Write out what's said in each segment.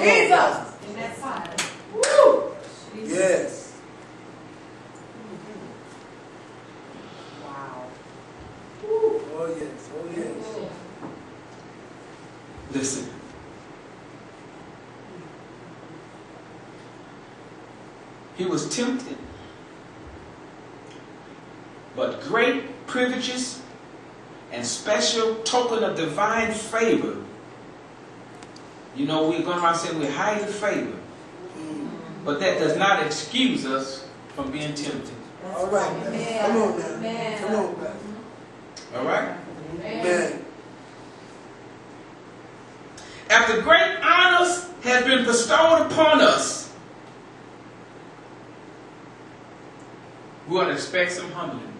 Jesus. In that side. Woo. Yes. Wow. Oh yes. Oh yes. Listen. He was tempted, but great privileges and special token of divine favor. You know, we're going around saying we're highly favored, but that does not excuse us from being tempted. All right. Amen. Come on now. Amen. Come on, Pastor. All right? Amen. After great honors have been bestowed upon us, we ought to expect some humbling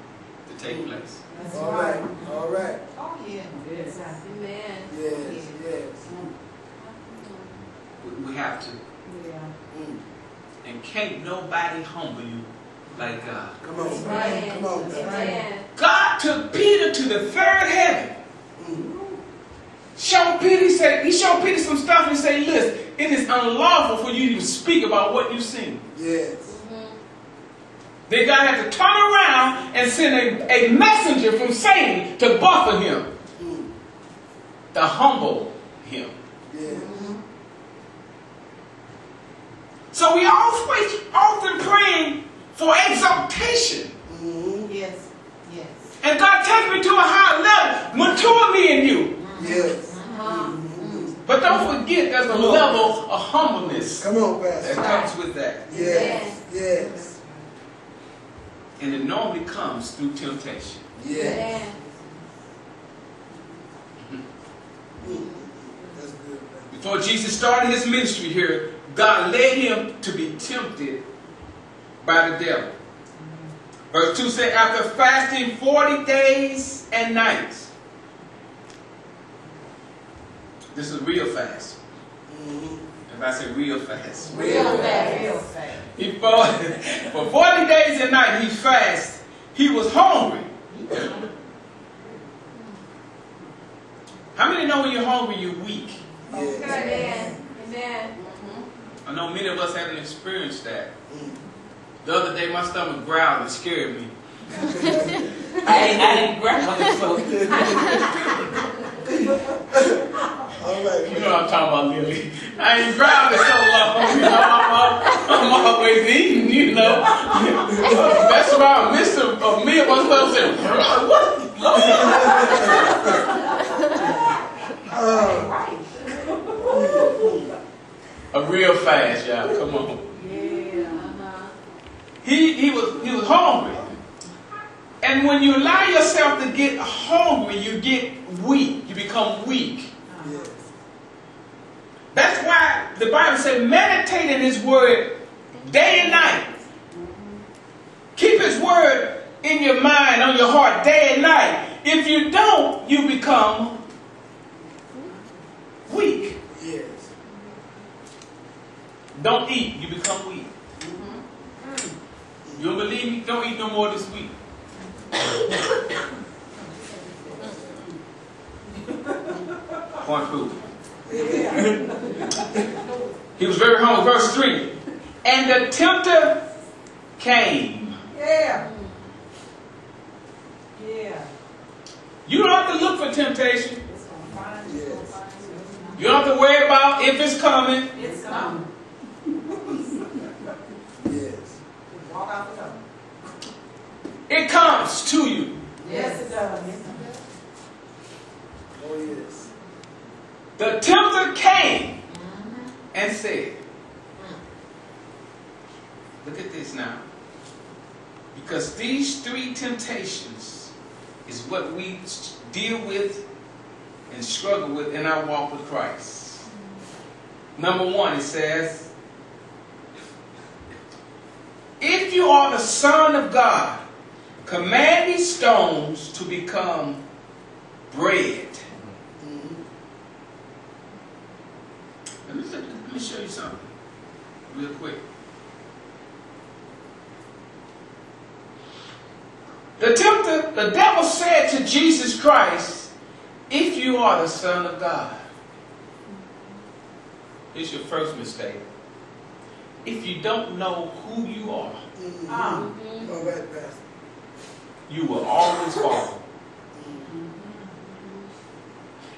to take place. That's All right. All right. Oh, yeah. Yes. Amen. Yes. Yes. We have to. Yeah. And can't nobody humble you like God. Come on. Right. Come on. Amen. God took Peter to the third heaven. Showed Peter, he showed Peter some stuff and he said, listen, it is unlawful for you to speak about what you've seen. Yes. Then God had to turn around and send a messenger from Satan to buffet him, to humble him. Yes. So we always often praying for exaltation. Yes. Yes. And God takes me to a higher level, mature me in you. Yes. But don't forget there's a level of humbleness Come on, Pastor. that comes with that. Yes. Yes. And it normally comes through temptation. Yes. That's good, man. Before Jesus started his ministry here, God led him to be tempted by the devil. Verse 2 said, after fasting 40 days and nights. This is real fast. If I say real fast. Real fast. Real fast. He for 40 days and nights he fasted. He was hungry. How many know when you're hungry, you're weak? Yes. Amen. Amen. I know many of us haven't experienced that. The other day my stomach growled and scared me. I didn't growl it, so. All right. You know what I'm talking about, Lily. I ain't growled it so long. You know, I'm always eating, you know. That's why I missed a meal. My stomach said, what? A real fast, y'all. Come on. He was hungry. And when you allow yourself to get hungry, you get weak. You become weak. Yes. That's why the Bible says meditate in his word day and night. Keep his word in your mind, on your heart, day and night. If you don't, you become weak. Yes. Don't eat, you become weak. You don't believe me? Don't eat no more this week. Point proof. He was very hungry. Verse 3. And the tempter came. Yeah. Yeah. You don't have to look for temptation. Yes. You don't have to worry about if it's coming. It's coming. Yes. Walk out the door. It comes to you. Yes, it does. Oh yes. The tempter came and said, look at this now. Because these three temptations is what we deal with and struggle with in our walk with Christ. Number one, it says, if you are the Son of God, command these stones to become bread. Let me show you something real quick. The devil said to Jesus Christ, if you are the Son of God. Here's your first mistake. If you don't know who you are, All right, Pastor. you will always fall.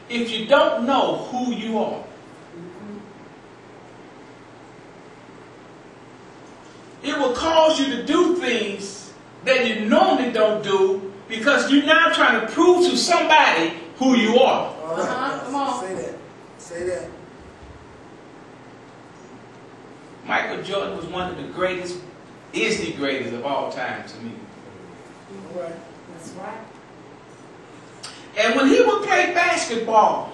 If you don't know who you are, it will cause you to do things that you normally don't do because you're now trying to prove to somebody who you are. All right, Pastor. Come on. Say that. Say that. Michael Jordan was one of the greatest, is the greatest of all time to me. All right. That's right. And when he would play basketball,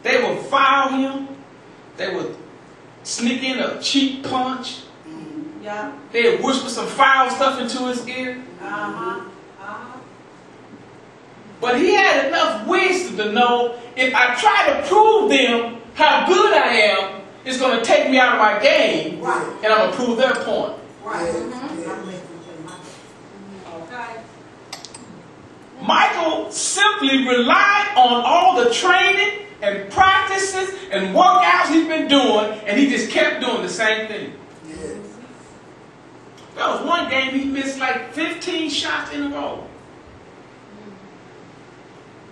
they would foul him. They would sneak in a cheap punch. Yeah. They would whisper some foul stuff into his ear. But he had enough wisdom to know if I try to prove them how good I am, it's going to take me out of my game. Right. And I'm going to prove their point. Right. Yeah. Okay. Michael simply relied on all the training and practices and workouts he's been doing, and he just kept doing the same thing. Yes. There was one game he missed like 15 shots in a row.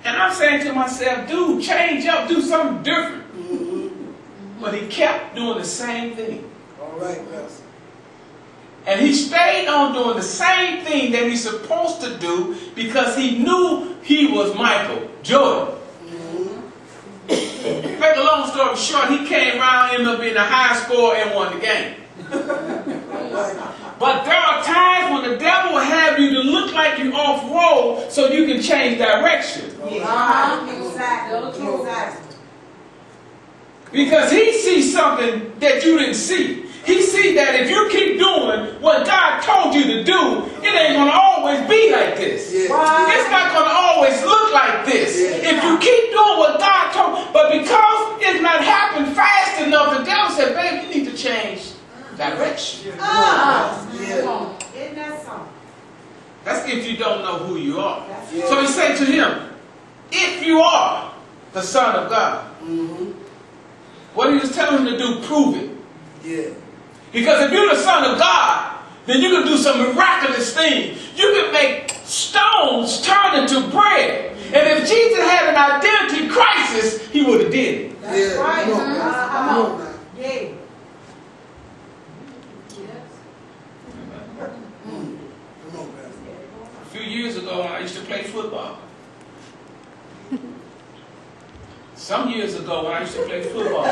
And I'm saying to myself, dude, change up, do something different. But he kept doing the same thing. All right, Pastor. And he stayed on doing the same thing that he's supposed to do because he knew he was Michael Jordan. Make a long story short, he came around, ended up being the high scorer and won the game. But there are times when the devil will have you to look like you're off road so you can change direction. Exactly. Because he sees something that you didn't see. He sees that if you keep doing what God told you to do, it ain't going to always be like this. Yeah. It's not going to always look like this. Yeah. If you keep doing what God told, but because it's not happened fast enough, the devil said, babe, you need to change direction. Yeah. Isn't that something? That's if you don't know who you are. Yeah. So he said to him, if you are the Son of God, what he was telling him to do, prove it. Yeah. Because if you're the Son of God, then you can do some miraculous things. You can make stones turn into bread. And if Jesus had an identity crisis, he would have did it. That's Yeah. right. Come on, Pastor. Come on now. Yeah. Come on, Pastor. A few years ago, I used to play football. Some years ago, when I used to play football,